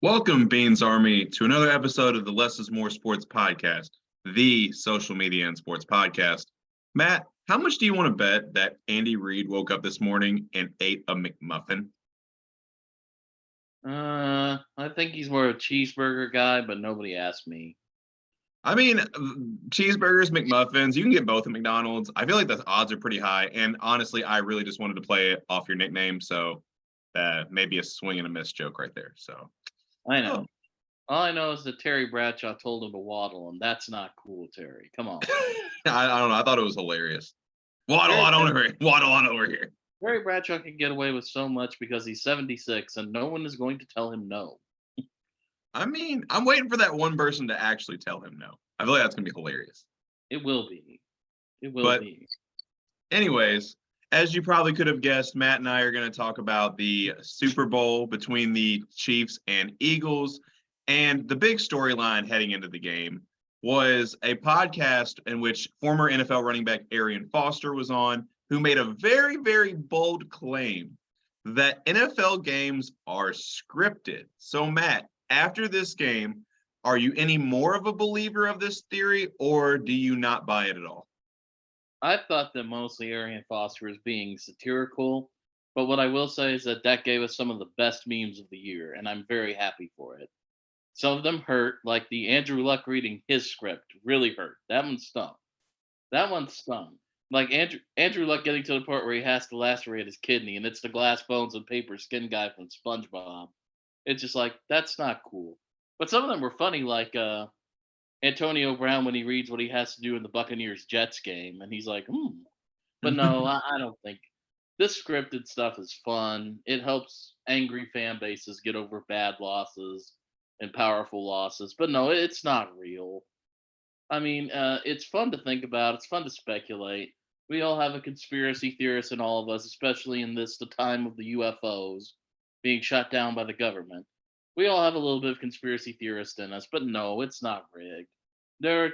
Welcome, Beans Army, to another episode of the Less is More Sports Podcast, the social media and sports podcast. Matt, how much do you want to bet that Andy Reid woke up this morning and ate a McMuffin? I think he's more of a cheeseburger guy, but nobody asked me. I mean, cheeseburgers, McMuffins, you can get both at McDonald's. I feel like the odds are pretty high. And honestly, I really just wanted to play it off your nickname. So maybe a swing and a miss joke right there. So, I oh. know. All I know is that Terry Bradshaw told him to waddle, and that's not cool, Terry. Come on. I don't know. I thought it was hilarious. Waddle Terry, on over here. Waddle on over here. Terry Bradshaw can get away with so much because he's 76, and no one is going to tell him no. I mean, I'm waiting for that one person to actually tell him no. I feel like that's going to be hilarious. It will be. It will But be. anyways, as you probably could have guessed, Matt and I are going to talk about the Super Bowl between the Chiefs and Eagles. And the big storyline heading into the game was a podcast in which former NFL running back Arian Foster was on, who made a very, very bold claim that NFL games are scripted. So, Matt, after this game, are you any more of a believer of this theory, or do you not buy it at all? I thought that mostly Arian Foster was being satirical, but what I will say is that gave us some of the best memes of the year, and I'm very happy for it. Some of them hurt, like the Andrew Luck reading his script really hurt. That one stung. That one stung. Like Andrew Luck getting to the part where he has to lacerate his kidney, and it's the glass bones and paper skin guy from SpongeBob. It's just like that's not cool. But some of them were funny, like Antonio Brown when he reads what he has to do in the Buccaneers Jets game, and he's like, hmm. But no, I don't think this scripted stuff is fun. It helps angry fan bases get over bad losses and powerful losses. But no, it's not real. I mean, it's fun to think about. It's fun to speculate. We all have a conspiracy theorist in all of us, especially in the time of the UFOs being shut down by the government. We all have a little bit of conspiracy theorist in us, but no, it's not rigged.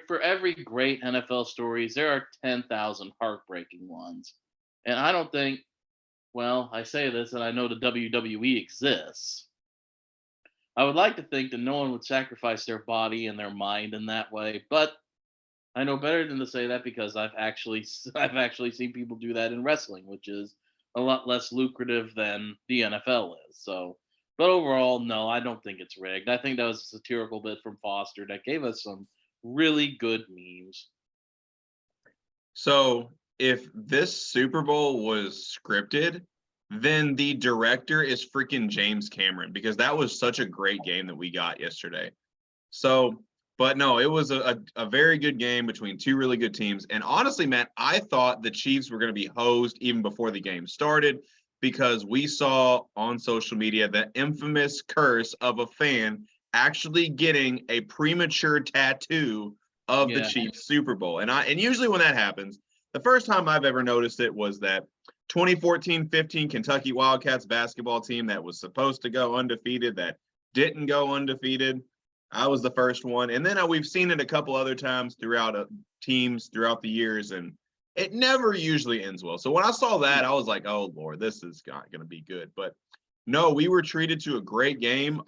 For every great NFL stories, there are 10,000 heartbreaking ones. And I don't think, well, I say this and I know the WWE exists. I would like to think that no one would sacrifice their body and their mind in that way, but I know better than to say that because I've actually seen people do that in wrestling, which is a lot less lucrative than the NFL is. So, but overall, no, I don't think it's rigged. I think that was a satirical bit from Foster that gave us some really good memes. So if this Super Bowl was scripted, then the director is freaking James Cameron, because that was such a great game that we got yesterday. So, but no, it was a very good game between two really good teams. And honestly, Matt, I thought the Chiefs were going to be hosed even before the game started, because we saw on social media the infamous curse of a fan actually getting a premature tattoo of the Yeah, Chiefs Super Bowl. And usually when that happens, the first time I've ever noticed it was that 2014-15 Kentucky Wildcats basketball team that was supposed to go undefeated that didn't go undefeated. I was the first one. And then we've seen it a couple other times throughout teams throughout the years, and it never usually ends well. So when I saw that, I was like, oh, Lord, this is not going to be good. But no, we were treated to a great game.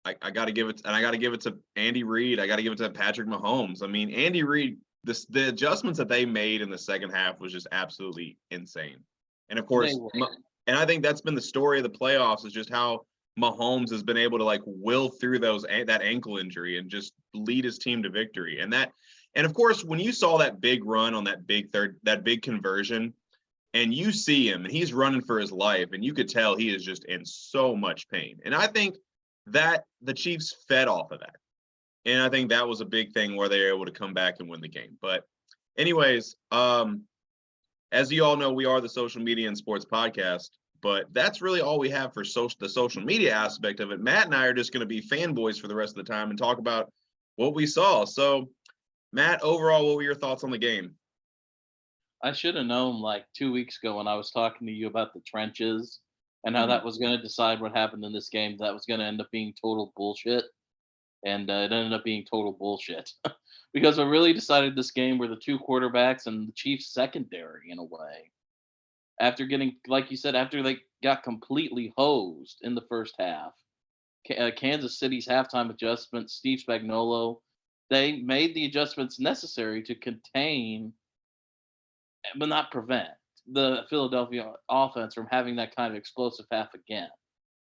I got to give it, and I got to give it to Andy Reid. I got to give it to Patrick Mahomes. I mean, Andy Reid, the adjustments that they made in the second half was just absolutely insane. And of course, and I think that's been the story of the playoffs, is just how Mahomes has been able to like will through that ankle injury and just lead his team to victory. And of course, when you saw that big run on that big conversion, and you see him and he's running for his life, and you could tell he is just in so much pain. And I think that the Chiefs fed off of that. And I think that was a big thing where they were able to come back and win the game. But anyways, as you all know, we are the social media and sports podcast, but that's really all we have for the social media aspect of it. Matt and I are just going to be fanboys for the rest of the time and talk about what we saw. So, Matt, overall, what were your thoughts on the game? I should have known like 2 weeks ago when I was talking to you about the trenches and how that was going to decide what happened in this game. That was going to end up being total bullshit. And it ended up being total bullshit because what really decided this game were the two quarterbacks and the Chiefs secondary in a way. After getting, like you said, after they got completely hosed in the first half, Kansas City's halftime adjustments, Steve Spagnuolo, they made the adjustments necessary to contain, but not prevent, the Philadelphia offense from having that kind of explosive half again.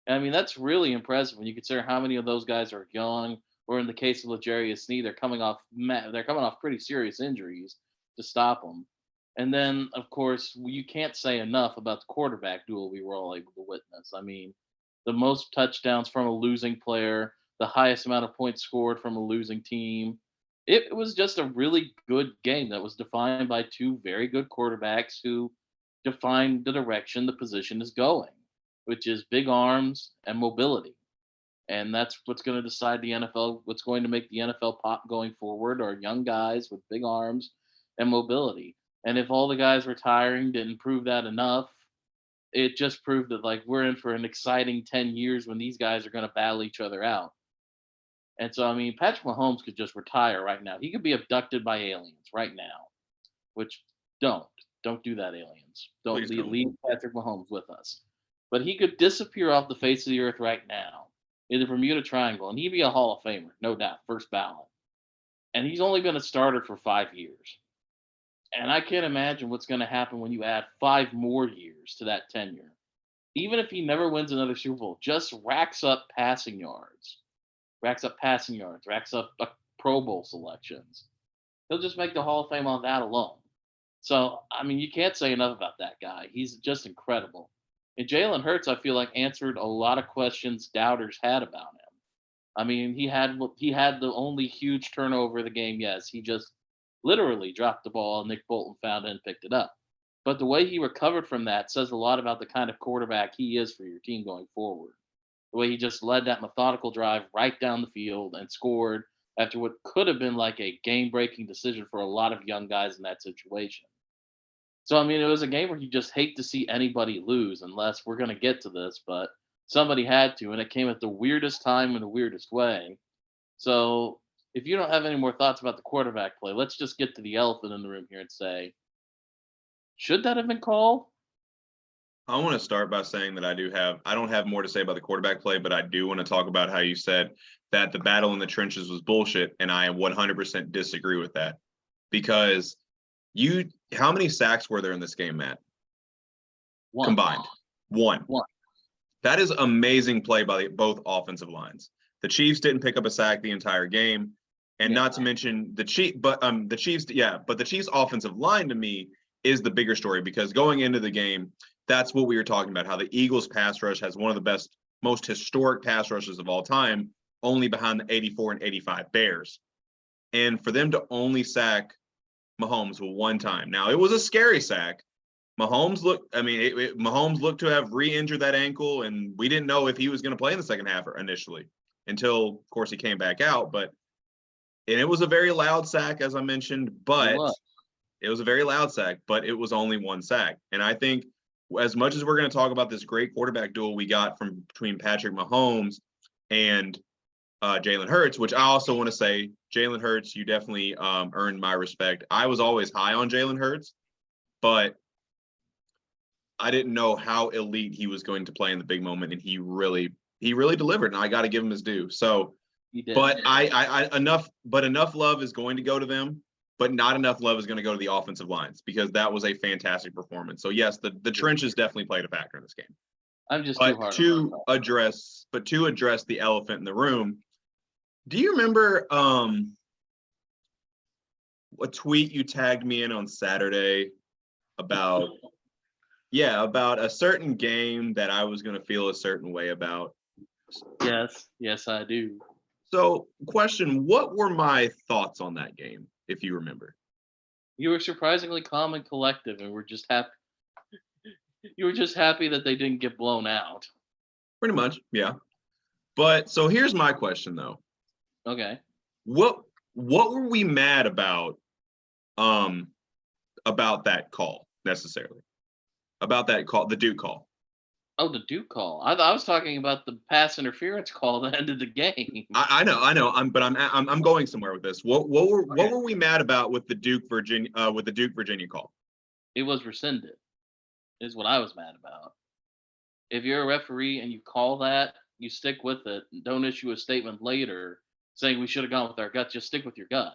I mean, that's really impressive when you consider how many of those guys are young, or in the case of L'Jarius Sneed, they're coming off pretty serious injuries to stop them. And then, of course, you can't say enough about the quarterback duel we were all able to witness. I mean, the most touchdowns from a losing player, the highest amount of points scored from a losing team. It was just a really good game that was defined by two very good quarterbacks who defined the direction the position is going, which is big arms and mobility. And that's what's going to decide the NFL, what's going to make the NFL pop going forward are young guys with big arms and mobility. And if all the guys retiring didn't prove that enough, it just proved that like we're in for an exciting 10 years when these guys are going to battle each other out. And so I mean Patrick Mahomes could just retire right now. He could be abducted by aliens right now, which don't. Don't do that, aliens. Don't Please don't. leave Patrick Mahomes with us. But he could disappear off the face of the earth right now in the Bermuda Triangle, and he'd be a Hall of Famer, no doubt, first ballot. And he's only been a starter for 5 years. And I can't imagine what's going to happen when you add 5 more years to that tenure. Even if he never wins another Super Bowl, just racks up passing yards, racks up Pro Bowl selections. He'll just make the Hall of Fame on that alone. So, I mean, you can't say enough about that guy. He's just incredible. And Jalen Hurts, I feel like, answered a lot of questions doubters had about him. I mean, he had the only huge turnover of the game. Yes, he just literally dropped the ball, and Nick Bolton found it and picked it up. But the way he recovered from that says a lot about the kind of quarterback he is for your team going forward. The way he just led that methodical drive right down the field and scored after what could have been like a game-breaking decision for a lot of young guys in that situation. So I mean, it was a game where you just hate to see anybody lose, unless we're going to get to this, but somebody had to, and it came at the weirdest time in the weirdest way. So if you don't have any more thoughts about the quarterback play, let's just get to the elephant in the room here and say, should that have been called? I want to start by saying that I don't have more to say about the quarterback play, but I do want to talk about how you said that the battle in the trenches was bullshit, and I 100% disagree with that. Because how many sacks were there in this game, Matt? One. Combined. One. One. That is amazing play by both offensive lines. The Chiefs didn't pick up a sack the entire game, and not to mention the Chiefs, but the Chiefs' offensive line to me is the bigger story, because going into the game, that's what we were talking about, how the Eagles pass rush has one of the best, most historic pass rushes of all time, only behind the 84 and 85 Bears. And for them to only sack Mahomes one time. Now, it was a scary sack. Mahomes looked to have re-injured that ankle, and we didn't know if he was going to play in the second half initially until, of course, he came back out. And it was a very loud sack, as I mentioned, but it was a very loud sack, but it was only one sack. And I think as much as we're going to talk about this great quarterback duel we got between Patrick Mahomes and Jalen Hurts, which I also want to say, Jalen Hurts, you definitely earned my respect. I was always high on Jalen Hurts, but I didn't know how elite he was going to play in the big moment, and he really delivered, and I got to give him his due. So, but enough love is going to go to them, but not enough love is going to go to the offensive lines, because that was a fantastic performance. So yes, the trenches definitely played a factor in this game. I'm just but too hard to address the elephant in the room. Do you remember a tweet you tagged me in on Saturday about a certain game that I was going to feel a certain way about? Yes, I do. So, question, what were my thoughts on that game, if you remember? You were surprisingly calm and collective, and were just happy. You were just happy that they didn't get blown out. Pretty much, yeah. But so here's my question, though. Okay. What were we mad about that call necessarily? About that call, the Duke call. Oh, the Duke call. I was talking about the pass interference call that ended the game. I know. I'm going somewhere with this. What were we mad about with the Duke Virginia call? It was rescinded. Is what I was mad about. If you're a referee and you call that, you stick with it. Don't issue a statement later saying we should have gone with our gut. Just stick with your gut.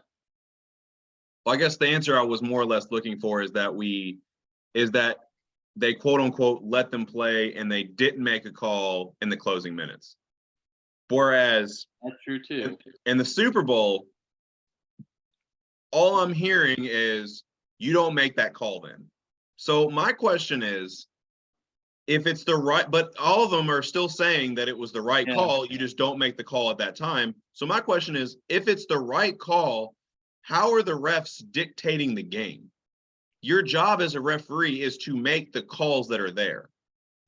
Well, I guess the answer I was more or less looking for is that they quote unquote let them play and they didn't make a call in the closing minutes. Whereas That's true too. in the Super Bowl, all I'm hearing is you don't make that call then. So my question is, if it's the right, but all of them are still saying that it was the right call, you just don't make the call at that time. So my question is, if it's the right call, how are the refs dictating the game? Your job as a referee is to make the calls that are there.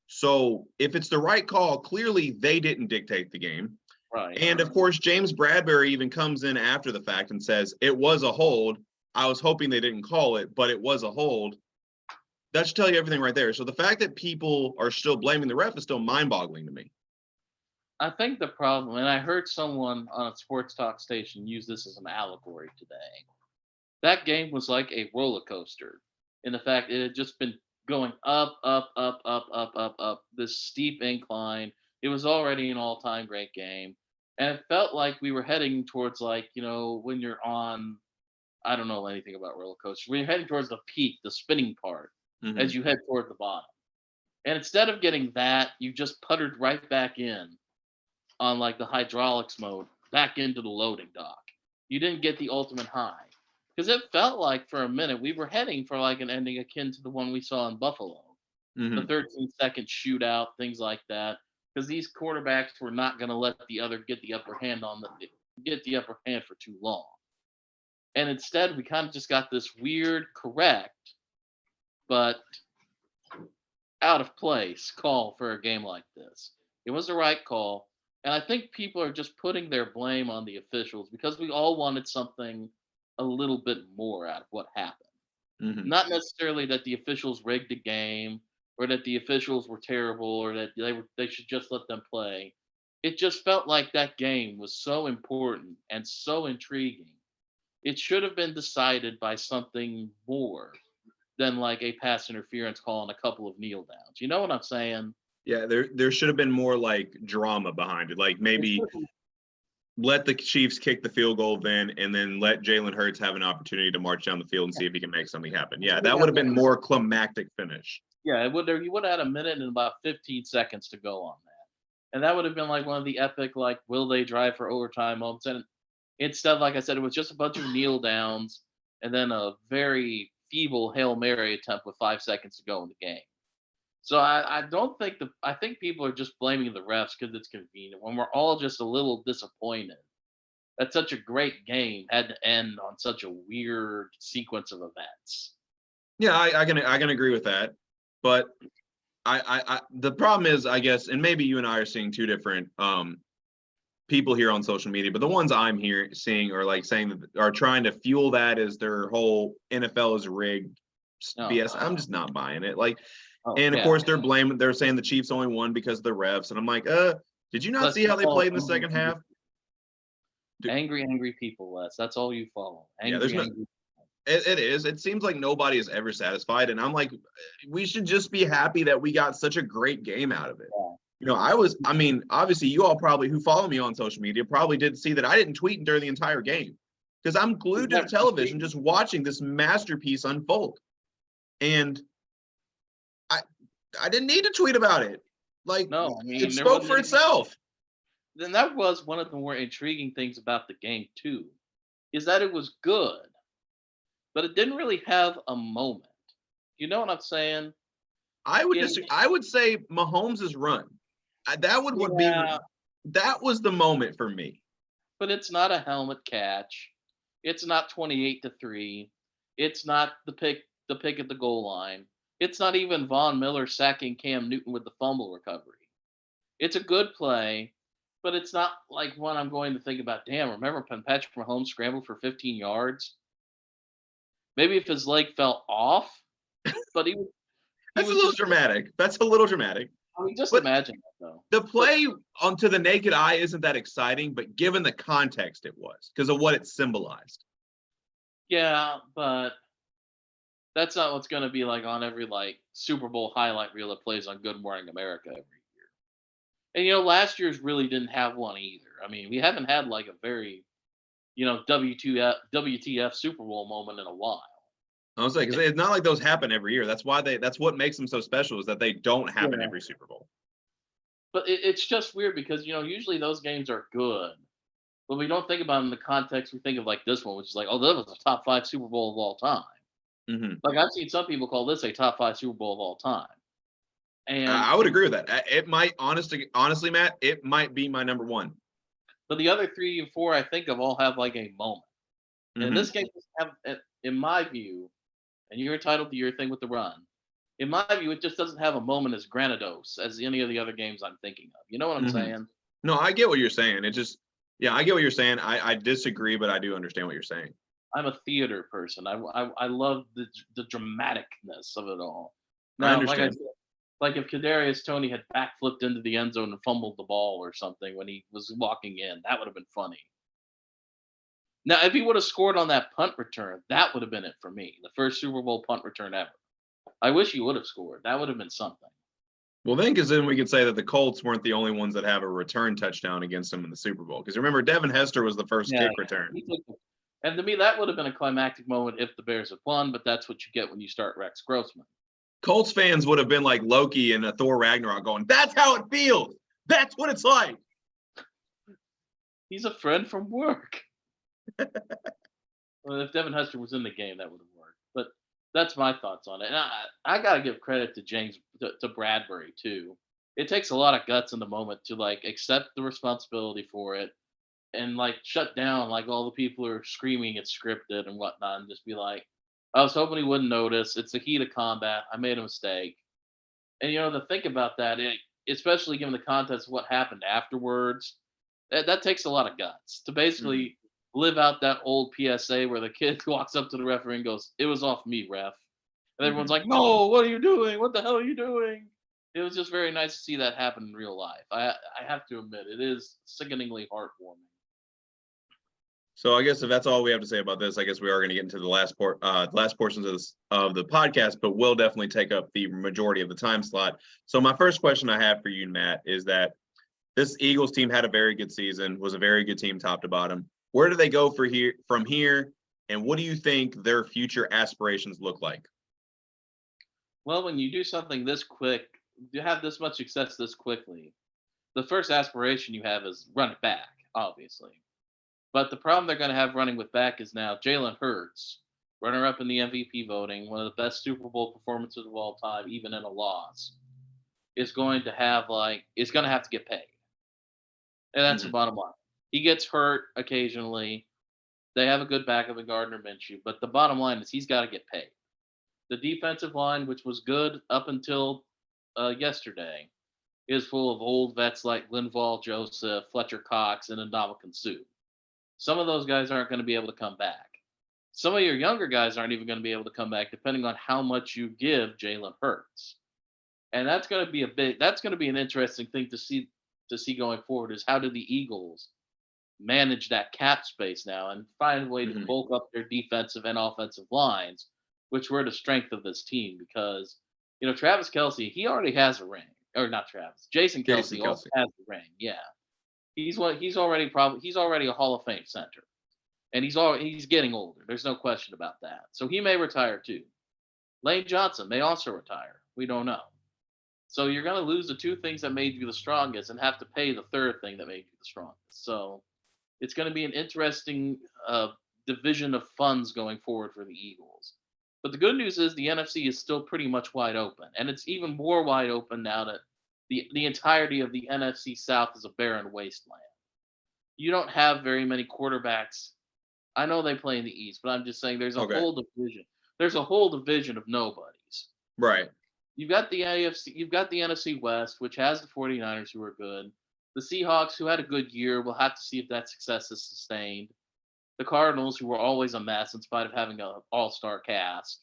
So if it's the right call, clearly they didn't dictate the game. Right. And of course, James Bradbury even comes in after the fact and says, it was a hold. I was hoping they didn't call it, but it was a hold. That should tell you everything right there. So the fact that people are still blaming the ref is still mind-boggling to me. I think the problem, and I heard someone on a sports talk station use this as an allegory today. That game was like a roller coaster in the fact it had just been going up, up, up, up, up, up, up, this steep incline. It was already an all-time great game. And it felt like we were heading towards, like, when you're on, I don't know anything about roller coasters, when you're heading towards the peak, the spinning part, as you head toward the bottom. And instead of getting that, you just puttered right back in on like the hydraulics mode, back into the loading dock. You didn't get the ultimate high. Because it felt like for a minute we were heading for like an ending akin to the one we saw in Buffalo. The 13-second shootout, things like that. Because these quarterbacks were not going to let the other get the upper hand for too long. And instead we kind of just got this weird correct but out of place call for a game like this. It was the right call. And I think people are just putting their blame on the officials because we all wanted something a little bit more out of what happened. Not necessarily that the officials rigged the game or that the officials were terrible or that they should just let them play. It just felt like that game was so important and so intriguing. It should have been decided by something more than like a pass interference call and a couple of kneel downs. You know what I'm saying? Yeah, there should have been more like drama behind it. Like maybe let the Chiefs kick the field goal and then let Jalen Hurts have an opportunity to march down the field and see if he can make something happen. Yeah, that would have been more climactic finish. Yeah, you would have had a minute and about 15 seconds to go on that. And that would have been like one of the epic, like, will they drive for overtime moments. And instead, like I said, it was just a bunch of kneel downs and then a very feeble Hail Mary attempt with 5 seconds to go in the game. So I don't think I think people are just blaming the refs because it's convenient when we're all just a little disappointed that such a great game had to end on such a weird sequence of events. Yeah, I can agree with that, but I the problem is, I guess, and maybe you and I are seeing two different people here on social media, but the ones I'm seeing are like saying that are trying to fuel that as their whole NFL is rigged BS. I'm just not buying it. Like, and of course they're saying the Chiefs only won because of the refs, and I'm like, did you not see how they played in the second half? Angry people, Les. That's all you follow. Angry. It is. It seems like nobody is ever satisfied, and I'm like, we should just be happy that we got such a great game out of it. Yeah. Obviously, you all probably who follow me on social media probably did see that I didn't tweet during the entire game because I'm glued to the television just watching this masterpiece unfold. And I didn't need to tweet about it. Like, no, it spoke for itself. Then that was one of the more intriguing things about the game too, is that it was good, but it didn't really have a moment. You know what I'm saying? I would say Mahomes' run. That was the moment for me. But it's not a helmet catch. It's not 28-3. It's not the pick at the goal line. It's not even Von Miller sacking Cam Newton with the fumble recovery. It's a good play, but it's not like one I'm going to think about. Damn, remember when Patrick Mahomes scrambled for 15 yards? Maybe if his leg fell off, but That's a little dramatic. That's a little dramatic. I mean, just imagine that, though. The play onto the naked eye isn't that exciting, but given the context, it was because of what it symbolized. Yeah, but that's not what's going to be like on every like Super Bowl highlight reel that plays on Good Morning America every year. And last year's really didn't have one either. I mean, we haven't had like a very WTF Super Bowl moment in a while. I was like, because it's not like those happen every year. That's what makes them so special is that they don't happen Yeah. every Super Bowl. But it's just weird because usually those games are good, but we don't think about it in the context. We think of like this one, which is like, oh, that was a top 5 Super Bowl of all time. Hmm. Like I've seen some people call this a top 5 Super Bowl of all time, and I would agree with that. It might honestly, Matt, it might be my number one. but the other 3 and 4 I think of all have like a moment. And Hmm. this game doesn't have, in my view, and you're entitled to your thing with the run. In my view, it just doesn't have a moment as granados as any of the other games I'm thinking of. You know what I'm Hmm. saying? No, I get what you're saying. Yeah, I get what you're saying. I disagree, but I do understand what you're saying. I'm a theater person. I love the dramaticness of it all. I Now, like I understand. said, like if Kadarius Tony had backflipped into the end zone and fumbled the ball or something when he was walking in, that would have been funny. Now, if he would have scored on that punt return, that would have been it for me. The first Super Bowl punt return ever. I wish he would have scored. That would have been something. Well, because then we could say that the Colts weren't the only ones that have a return touchdown against them in the Super Bowl. Because remember, Devin Hester was the first Yeah, kick yeah. return. And to me, that would have been a climactic moment if the Bears had won, but that's what you get when you start Rex Grossman. Colts fans would have been like Loki and Thor Ragnarok going, that's how it feels. That's what it's like. He's a friend from work. Well, if Devin Hester was in the game, that would have worked. But that's my thoughts on it. And I got to give credit to to Bradbury, too. It takes a lot of guts in the moment to like accept the responsibility for it and like shut down like all the people who are screaming it's scripted and whatnot and just be like, I was hoping he wouldn't notice. It's the heat of combat. I made a mistake. And to think about that, especially given the context of what happened afterwards, that takes a lot of guts to Mhm. basically live out that old PSA where the kid walks up to the referee and goes, "It was off me, ref," and everyone's Mhm. like, "No, what are you doing? What the hell are you doing?" It was just very nice to see that happen in real life. I have to admit, it is sickeningly heartwarming. So I guess if that's all we have to say about this, I guess we are going to get into the last portions of the podcast, but we'll definitely take up the majority of the time slot. So my first question I have for you, Matt, is that this Eagles team had a very good season, was a very good team top to bottom. Where do they go from here, and what do you think their future aspirations look like? Well, when you do something this quick, you have this much success this quickly. The first aspiration you have is run it back, obviously. But the problem they're going to have running with back is now Jalen Hurts, runner up in the MVP voting, one of the best Super Bowl performances of all time, even in a loss, is going to have to get paid, and that's the Mhm. bottom line. He gets hurt occasionally. They have a good backup in Gardner Minshew, but the bottom line is he's got to get paid. The defensive line, which was good up until yesterday, is full of old vets like Linval Joseph, Fletcher Cox, and Ndamukong Suh. Some of those guys aren't going to be able to come back. Some of your younger guys aren't even going to be able to come back, depending on how much you give Jalen Hurts. And that's going to be an interesting thing to see going forward is how do the Eagles manage that cap space now and find a way to Mhm. bulk up their defensive and offensive lines, which were the strength of this team because Travis Kelsey, he already has a ring. Or not Travis. Jason Jason Kelsey also Kelsey. has a ring. Yeah. He's already a Hall of Fame center. And he's getting older. There's no question about that. So he may retire too. Lane Johnson may also retire. We don't know. So you're going to lose the two things that made you the strongest and have to pay the third thing that made you the strongest. So it's going to be an interesting division of funds going forward for the Eagles. But the good news is the NFC is still pretty much wide open, and it's even more wide open now that the entirety of the NFC South is a barren wasteland. You don't have very many quarterbacks. I know they play in the East, but I'm just saying there's a Okay. whole division. There's a whole division of nobodies. Right. You've got the AFC, you've got the NFC West, which has the 49ers who are good. The Seahawks, who had a good year, we'll have to see if that success is sustained. The Cardinals, who were always a mess in spite of having an all-star cast,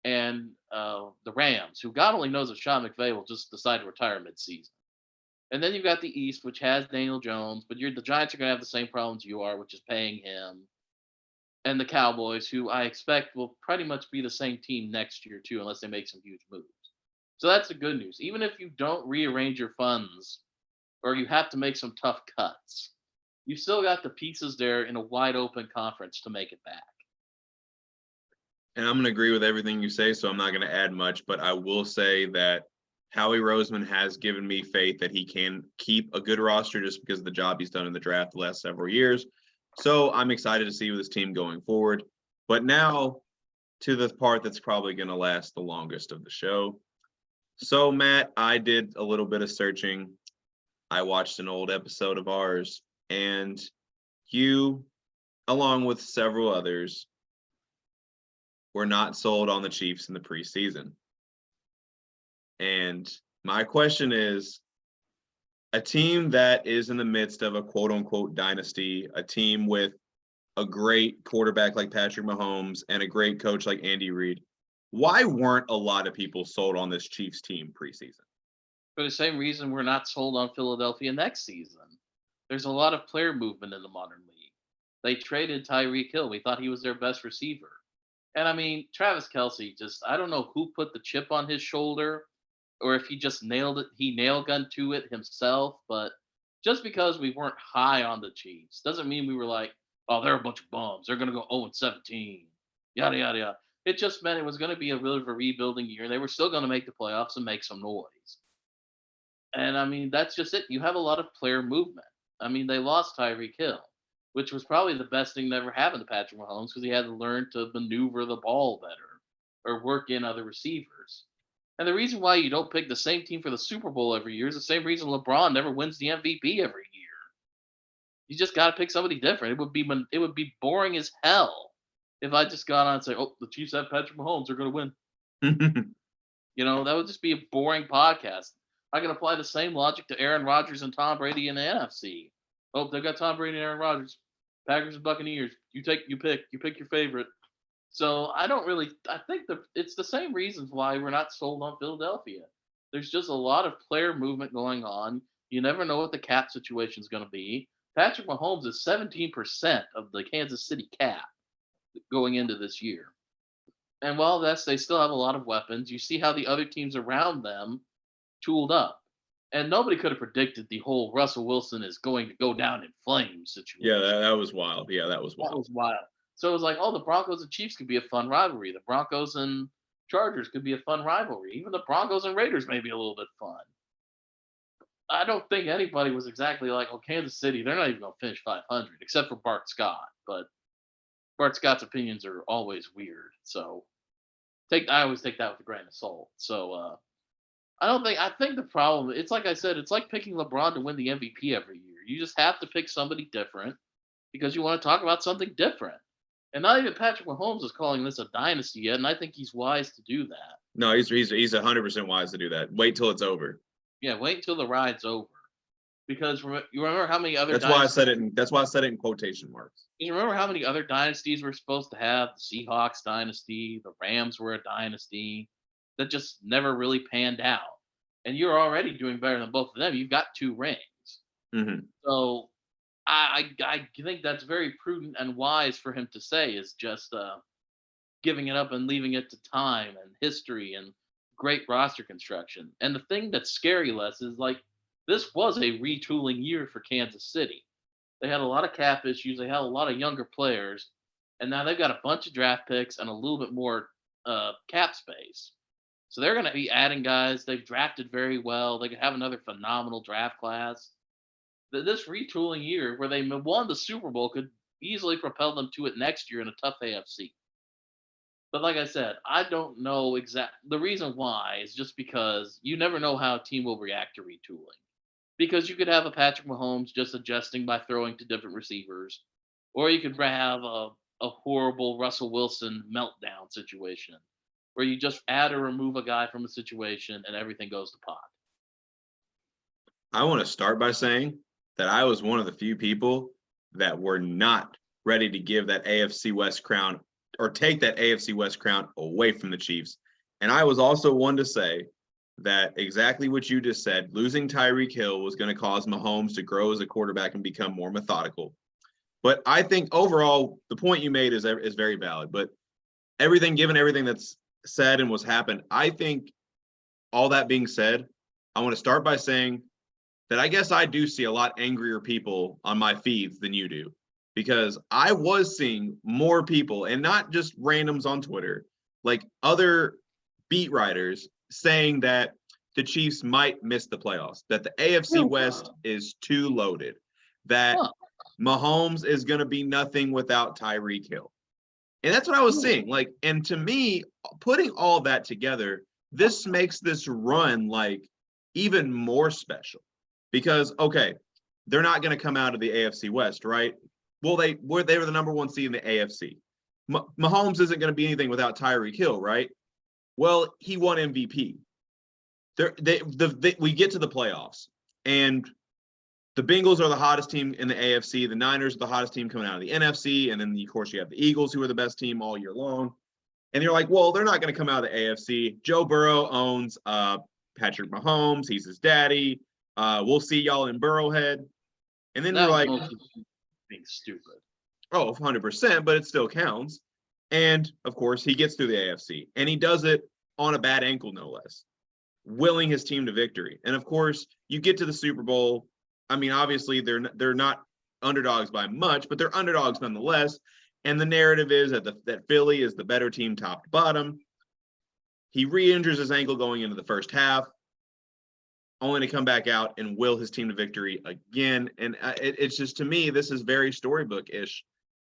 and the Rams, who God only knows if Sean McVay will just decide to retire mid-season. And then you've got the East, which has Daniel Jones, but the Giants are going to have the same problems you are, which is paying him. And the Cowboys, who I expect will pretty much be the same team next year too, unless they make some huge moves. So that's the good news. Even if you don't rearrange your funds or you have to make some tough cuts. You still got the pieces there in a wide open conference to make it back. And I'm going to agree with everything you say, so I'm not going to add much, but I will say that Howie Roseman has given me faith that he can keep a good roster just because of the job he's done in the draft the last several years. So I'm excited to see this team going forward. But now to the part that's probably going to last the longest of the show. So, Matt, I did a little bit of searching. I watched an old episode of ours, and you, along with several others, were not sold on the Chiefs in the preseason. And my question is, a team that is in the midst of a quote unquote dynasty, a team with a great quarterback like Patrick Mahomes and a great coach like Andy Reid, why weren't a lot of people sold on this Chiefs team preseason? For the same reason we're not sold on Philadelphia next season. There's a lot of player movement in the modern league. They traded Tyreek Hill. We thought he was their best receiver. And I mean, Travis Kelce, just, I don't know who put the chip on his shoulder or if he just nailed it, he nail gunned to it himself. But just because we weren't high on the Chiefs doesn't mean we were like, oh, they're a bunch of bums. They're going to go 0-17, yada, yada, yada. It just meant it was going to be a bit of a rebuilding year. They were still going to make the playoffs and make some noise. And I mean, that's just it. You have a lot of player movement. I mean, they lost Tyreek Hill, which was probably the best thing that ever happened to Patrick Mahomes because he had to learn to maneuver the ball better or work in other receivers. And the reason why you don't pick the same team for the Super Bowl every year is the same reason LeBron never wins the MVP every year. You just got to pick somebody different. It would be boring as hell if I just got on and say, "Oh, the Chiefs have Patrick Mahomes, they're going to win." That would just be a boring podcast. I can apply the same logic to Aaron Rodgers and Tom Brady in the NFC. Oh, they've got Tom Brady and Aaron Rodgers. Packers and Buccaneers. You pick your favorite. So I think it's the same reasons why we're not sold on Philadelphia. There's just a lot of player movement going on. You never know what the cap situation is going to be. Patrick Mahomes is 17% of the Kansas City cap going into this year. And while they still have a lot of weapons. You see how the other teams around them tooled up. And nobody could have predicted the whole Russell Wilson is going to go down in flames situation. Yeah, that was wild. Yeah, that was wild. That was wild. So it was like, oh, the Broncos and Chiefs could be a fun rivalry. The Broncos and Chargers could be a fun rivalry. Even the Broncos and Raiders may be a little bit fun. I don't think anybody was exactly like, oh, Kansas City, they're not even going to finish 500, except for Bart Scott. But Bart Scott's opinions are always weird. So I always take that with a grain of salt. So I think the problem, it's like I said, it's like picking LeBron to win the MVP every year. You just have to pick somebody different because you want to talk about something different. And not even Patrick Mahomes is calling this a dynasty yet, and I think he's wise to do that. No, he's 100% wise to do that. Wait till it's over. Yeah, wait until the ride's over. Because you remember how many other That's why I said it in quotation marks. You remember how many other dynasties we're supposed to have? The Seahawks dynasty, the Rams were a dynasty that just never really panned out. And you're already doing better than both of them. You've got 2 rings. Mm-hmm. So I think that's very prudent and wise for him to say, is just giving it up and leaving it to time and history and great roster construction. And the thing that's scary, Les, is like this was a retooling year for Kansas City. They had a lot of cap issues. They had a lot of younger players. And now they've got a bunch of draft picks and a little bit more cap space. So they're going to be adding guys. They've drafted very well. They could have another phenomenal draft class. This retooling year where they won the Super Bowl could easily propel them to it next year in a tough AFC. But like I said, I don't know the reason why is just because you never know how a team will react to retooling. Because you could have a Patrick Mahomes just adjusting by throwing to different receivers, or you could have a horrible Russell Wilson meltdown situation where you just add or remove a guy from a situation and everything goes to pot. I want to start by saying that I was one of the few people that were not ready to give that AFC West crown or take that AFC West crown away from the Chiefs. And I was also one to say that exactly what you just said, losing Tyreek Hill was going to cause Mahomes to grow as a quarterback and become more methodical. But I think overall, the point you made is very valid. But given everything that's said and what's happened, I think all that being said, I want to start by saying that I guess I do see a lot angrier people on my feeds than you do, because I was seeing more people, and not just randoms on Twitter, like other beat writers saying that the Chiefs might miss the playoffs, that the AFC West is too loaded, that Mahomes is going to be nothing without Tyreek Hill. And that's what I was seeing. Like, and to me, putting all that together, this makes this run like even more special. Because, okay, they're not going to come out of the AFC West, right? Well, they were the number one seed in the AFC. Mahomes isn't going to be anything without Tyreek Hill, right? Well, he won MVP. We get to the playoffs, and the Bengals are the hottest team in the AFC. The Niners are the hottest team coming out of the NFC. And then, of course, you have the Eagles, who are the best team all year long. And you're like, well, they're not going to come out of the AFC. Joe Burrow owns Patrick Mahomes. He's his daddy. We'll see y'all in Burrowhead. And then we're like, being stupid. Oh, 100%, but it still counts. And, of course, he gets through the AFC. And he does it on a bad ankle, no less, willing his team to victory. And, of course, you get to the Super Bowl. I mean, obviously, they're not underdogs by much, but they're underdogs nonetheless. And the narrative is that Philly is the better team top to bottom. He re-injures his ankle going into the first half, only to come back out and will his team to victory again. And it's just, to me, this is very storybook-ish.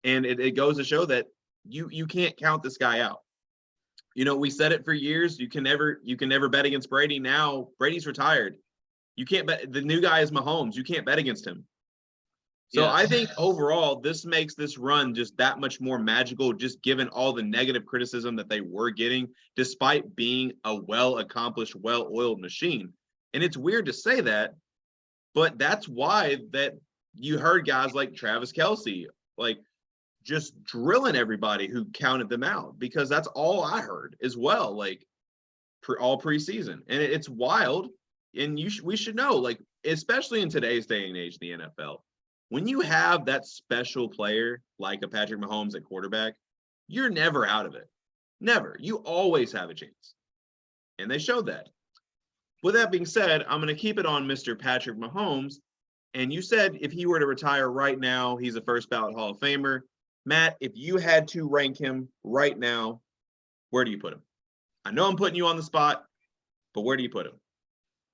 And it goes to show that you can't count this guy out. You know, we said it for years. You can never bet against Brady. Now Brady's retired. You can't bet. The new guy is Mahomes. You can't bet against him. So yes. I think overall, this makes this run just that much more magical, just given all the negative criticism that they were getting, despite being a well-accomplished, well-oiled machine. And it's weird to say that, but that's why that you heard guys like Travis Kelce, like, just drilling everybody who counted them out, because that's all I heard as well, like all preseason. And it's wild. And we should know, like, especially in today's day and age in the NFL, when you have that special player like a Patrick Mahomes at quarterback, you're never out of it. Never. You always have a chance. And they showed that. With that being said, I'm going to keep it on Mr. Patrick Mahomes. And you said if he were to retire right now, he's a first ballot Hall of Famer. Matt, if you had to rank him right now, where do you put him? I know I'm putting you on the spot, but where do you put him?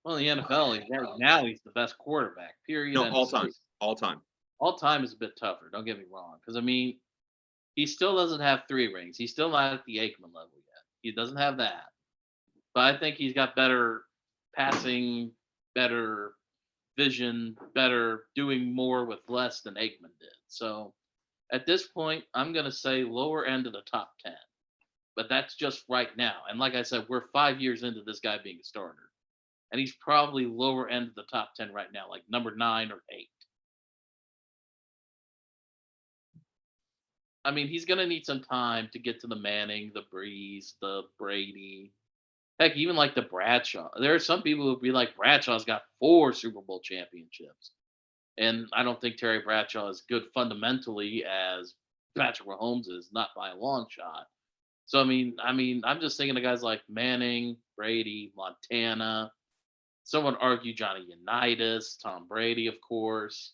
Well, in the NFL, he's the best quarterback, period. No, all time. All time. All time is a bit tougher, don't get me wrong. Because, I mean, he still doesn't have 3 rings. He's still not at the Aikman level yet. He doesn't have that. But I think he's got better passing, better vision, better doing more with less than Aikman did. So at this point, I'm going to say lower end of the top 10. But that's just right now. And like I said, we're 5 years into this guy being a starter. And he's probably lower end of the top 10 right now, like number 9 or 8. I mean, he's going to need some time to get to the Manning, the Breeze, the Brady. Heck, even like the Bradshaw. There are some people who be like, Bradshaw's got 4 Super Bowl championships. And I don't think Terry Bradshaw is good fundamentally as Patrick Mahomes is, not by a long shot. So, I mean, I'm just thinking of guys like Manning, Brady, Montana. Someone argue Johnny Unitas, Tom Brady, of course.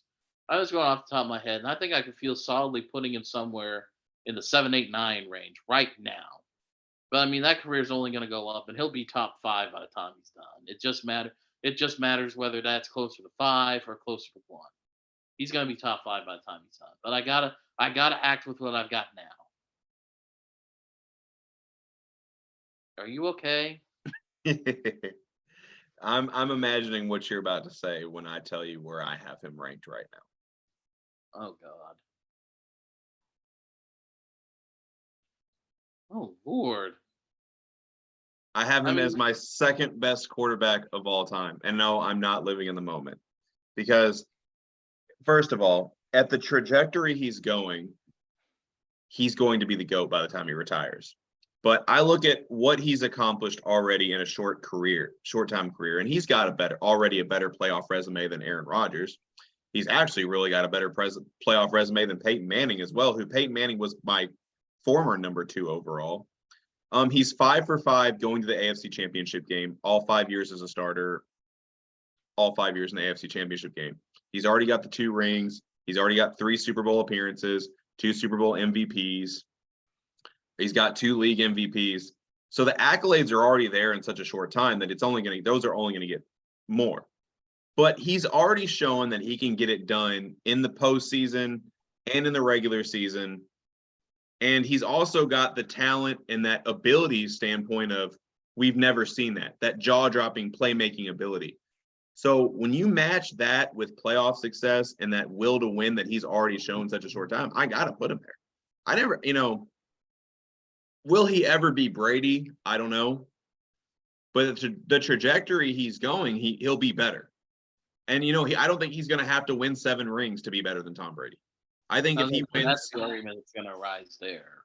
I was going off the top of my head, and I think I could feel solidly putting him somewhere in the 7, 8, 9 range right now. But I mean, that career is only going to go up, and he'll be top 5 by the time he's done. It just matters whether that's closer to 5 or closer to 1. He's going to be top 5 by the time he's done. But I gotta act with what I've got now. Are you okay? I'm imagining what you're about to say when I tell you where I have him ranked right now. Oh, God. Oh, Lord. I have him as my second best quarterback of all time. And no, I'm not living in the moment. Because, first of all, at the trajectory he's going to be the GOAT by the time he retires. But I look at what he's accomplished already in a short-time career, and he's got already a better playoff resume than Aaron Rodgers. He's actually really got a better playoff resume than Peyton Manning as well, who Peyton Manning was my former number 2 overall. He's 5 for 5 going to the AFC Championship game, all 5 years as a starter. all 5 years in the AFC Championship game. He's already got the 2 rings. He's already got 3 Super Bowl appearances, 2 Super Bowl MVPs. He's got 2 league MVPs. So the accolades are already there in such a short time that those are only going to get more. But he's already shown that he can get it done in the postseason and in the regular season. And he's also got the talent and that ability standpoint of we've never seen that jaw-dropping playmaking ability. So when you match that with playoff success and that will to win that he's already shown such a short time, I got to put him there. I never, will he ever be Brady? I don't know. But the trajectory he's going, he'll be better. And, I don't think he's going to have to win 7 rings to be better than Tom Brady. I think if he wins, that's the argument that's going to rise there.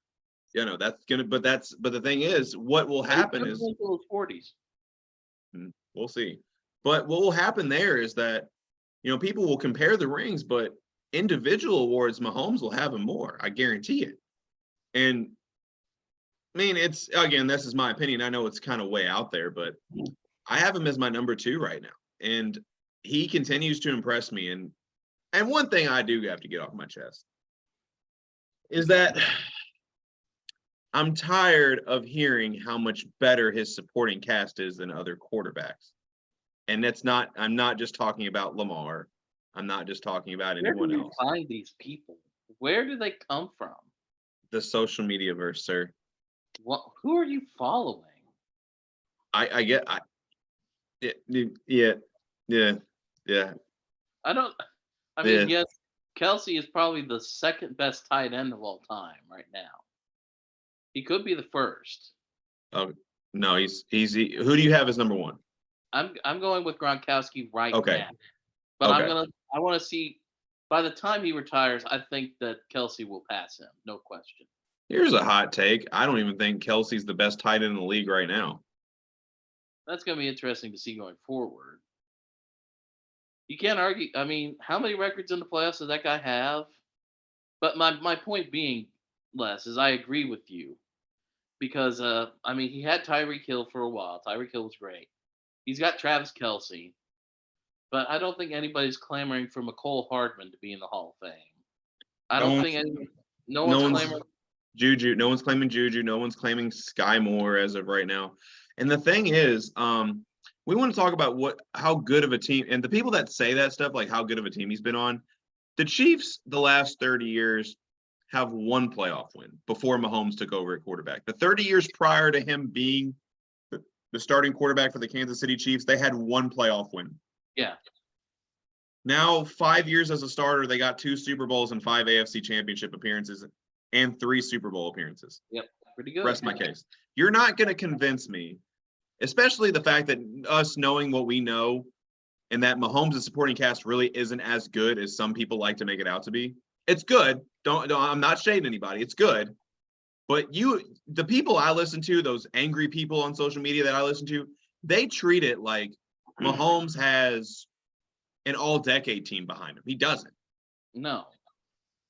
That's going to, but the thing is, what will happen is those 40s. We'll see. But what will happen there is that, people will compare the rings, but individual awards, Mahomes will have them more. I guarantee it. And I mean, this is my opinion. I know it's kind of way out there, but I have him as my number 2 right now. And he continues to impress me. And one thing I do have to get off my chest is that I'm tired of hearing how much better his supporting cast is than other quarterbacks. And I'm not just talking about Lamar. I'm not just talking about anyone else. Where do you find these people? Where do they come from? The social media verse, sir. Who are you following? Yeah. Yes, Kelsey is probably the second best tight end of all time right now. He could be the first. Oh no, he's who do you have as number 1? I'm going with Gronkowski now. But I want to see by the time he retires, I think that Kelsey will pass him, no question. Here's a hot take. I don't even think Kelsey's the best tight end in the league right now. That's going to be interesting to see going forward. You can't argue. I mean, how many records in the playoffs does that guy have? But my point being, Les, is I agree with you. Because, he had Tyreek Hill for a while. Tyreek Hill was great. He's got Travis Kelce. But I don't think anybody's clamoring for McCole Hardman to be in the Hall of Fame. No one's clamoring. Juju. No one's claiming Juju. No one's claiming Sky Moore as of right now. And the thing is, we want to talk about how good of a team, and the people that say that stuff, like how good of a team he's been on, the Chiefs the last 30 years have 1 playoff win before Mahomes took over at quarterback. The 30 years prior to him being the starting quarterback for the Kansas City Chiefs, they had 1 playoff win. Yeah. Now, 5 years as a starter, they got 2 Super Bowls and 5 AFC Championship appearances and 3 Super Bowl appearances. Yep, pretty good. Rest my case. You're not going to convince me, especially the fact that us knowing what we know and that Mahomes' supporting cast really isn't as good as some people like to make it out to be. It's good. I'm not shading anybody. It's good. But the people I listen to, those angry people on social media that I listen to, they treat it like Mahomes has an all-decade team behind him. He doesn't. No.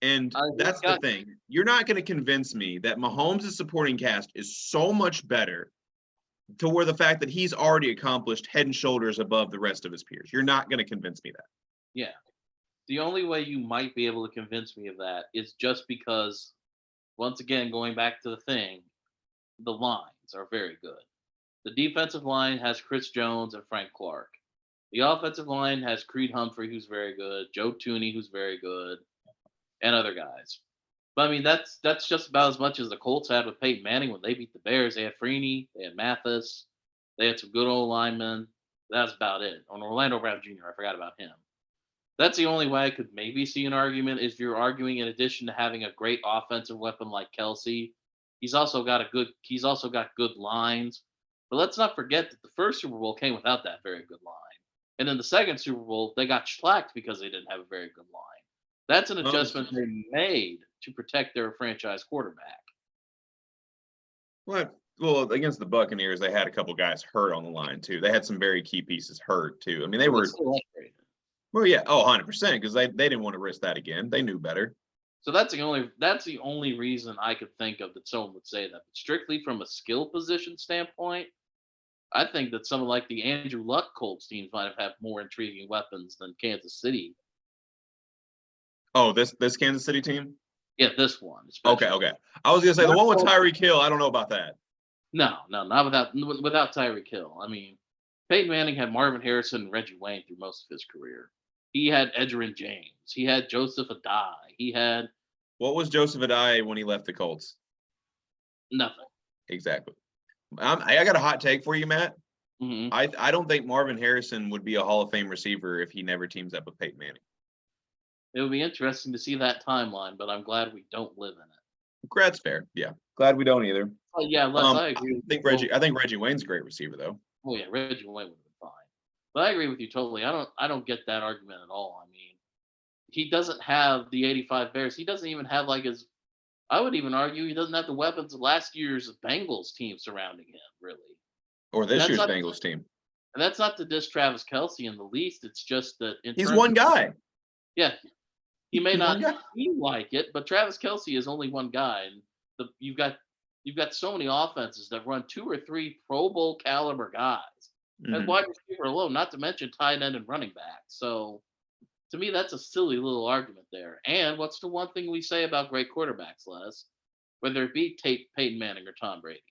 And that's the thing. You're not going to convince me that Mahomes' supporting cast is so much better to where the fact that he's already accomplished head and shoulders above the rest of his peers. You're not going to convince me that. Yeah. The only way you might be able to convince me of that is just because, once again, going back to the thing, the lines are very good. The defensive line has Chris Jones and Frank Clark. The offensive line has Creed Humphrey, who's very good, Joe Tooney, who's very good, and other guys. But, that's just about as much as the Colts had with Peyton Manning when they beat the Bears. They had Freeney, they had Mathis, they had some good old linemen. That's about it. On Orlando Brown Jr., I forgot about him. That's the only way I could maybe see an argument is you're arguing in addition to having a great offensive weapon like Kelsey, he's also got good lines. But let's not forget that the first Super Bowl came without that very good line. And in the second Super Bowl, they got shellacked because they didn't have a very good line. That's an adjustment they made to protect their franchise quarterback. What? Well, against the Buccaneers, they had a couple guys hurt on the line, too. They had some very key pieces hurt, too. They were – well, yeah, 100%, because they didn't want to risk that again. They knew better. So that's the only reason I could think of that someone would say that. But strictly from a skill position standpoint, I think that some of like the Andrew Luck Colts teams might have had more intriguing weapons than Kansas City. Oh, this Kansas City team? Yeah, this one Okay, especially. okay. I was gonna say the Not one with all- Tyreek Hill. I don't know about that. No, not without Tyreek Hill. I mean, Peyton Manning had Marvin Harrison and Reggie Wayne through most of his career. He had Edgerrin James. He had Joseph Adai. He had What was Joseph Adai when he left the Colts? nothing. Exactly. I got a hot take for you, Matt. Hmm. I don't think Marvin Harrison would be a Hall of Fame receiver if he never teams up with Peyton Manning. It would be interesting to see that timeline, but I'm glad we don't live in it. That's fair. Yeah. Glad we don't either. But yeah, Les, I agree. I think Reggie Wayne's a great receiver though. Oh yeah, Reggie Wayne would have been fine. But I agree with you totally. I don't get that argument at all. I mean, he doesn't have the 85 Bears. He doesn't even have like his I would even argue he doesn't have the weapons of last year's Bengals team surrounding him, really. Or And this that's year's not Bengals team. and that's not to diss Travis Kelsey in the least. It's just that in He's terms one of guy. yeah, he may He's not one guy. seem like it, but Travis Kelsey is only one guy, and you've got so many offenses that run 2 or 3 Pro Bowl caliber guys at Mhm. wide receiver alone, not to mention tight end and running back. So to me, that's a silly little argument there. And what's the one thing we say about great quarterbacks, Les? Whether it be Peyton Manning or Tom Brady,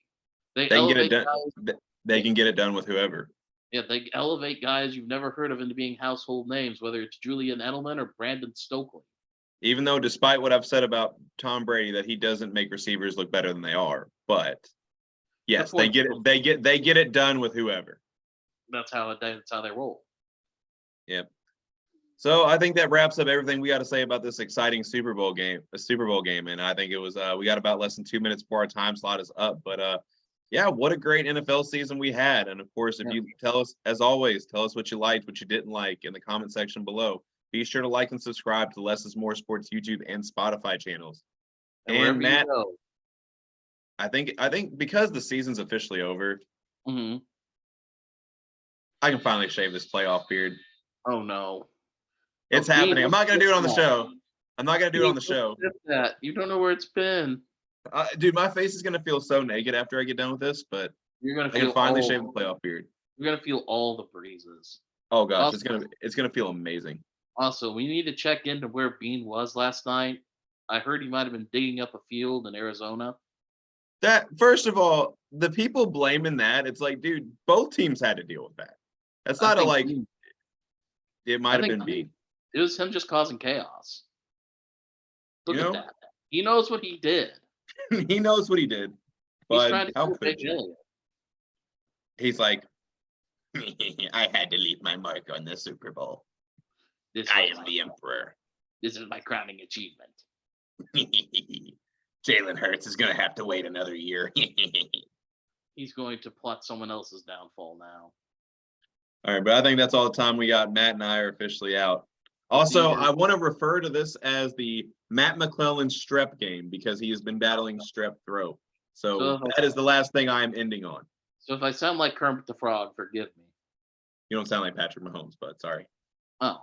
they They can get it elevate done. guys. They can get it done with whoever. Yeah, they elevate guys you've never heard of into being household names, whether it's Julian Edelman or Brandon Stokely. Even though, despite what I've said about Tom Brady, that he doesn't make receivers look better than they are, but yes, they get it. They get it done with whoever. That's how they roll. Yep. So I think that wraps up everything we got to say about this exciting Super Bowl game. And I think it was we got about less than 2 minutes before our time slot is up. But yeah, what a great NFL season we had. And of course, if you tell us, as always, tell us what you liked, what you didn't like in the comment section below. Be sure to like and subscribe to Less is More Sports YouTube and Spotify channels. And Matt, I think because the season's officially over, I can finally shave this playoff beard. Oh no. It's happening. I'm not going to do it on the show. I'm not going to do it on the show. That. You don't know where it's been. Dude, my face is going to feel so naked after I get done with this, but You're gonna I can finally shave the playoff beard. You're gonna feel all the breezes. Oh gosh, it's gonna feel amazing. Also, we need to check into where Bean was last night. I heard he might have been digging up a field in Arizona. That first of all, the people blaming that, it's like, dude, both teams had to deal with that. That's not it might have been Bean. It was him just causing chaos. Look at that. He knows what he did. He knows what he did. He's But trying to how could you? He's like, I had to leave my mark on the Super Bowl. I am the emperor. This is my crowning achievement. Jalen Hurts is going to have to wait another year. He's going to plot someone else's downfall now. All right, but I think that's all the time we got. Matt and I are officially out. Also, I want to refer to this as the Matt McClellan strep game because he has been battling strep throat. So that is the last thing I am ending on. So if I sound like Kermit the Frog, forgive me. You don't sound like Patrick Mahomes, but sorry. Oh.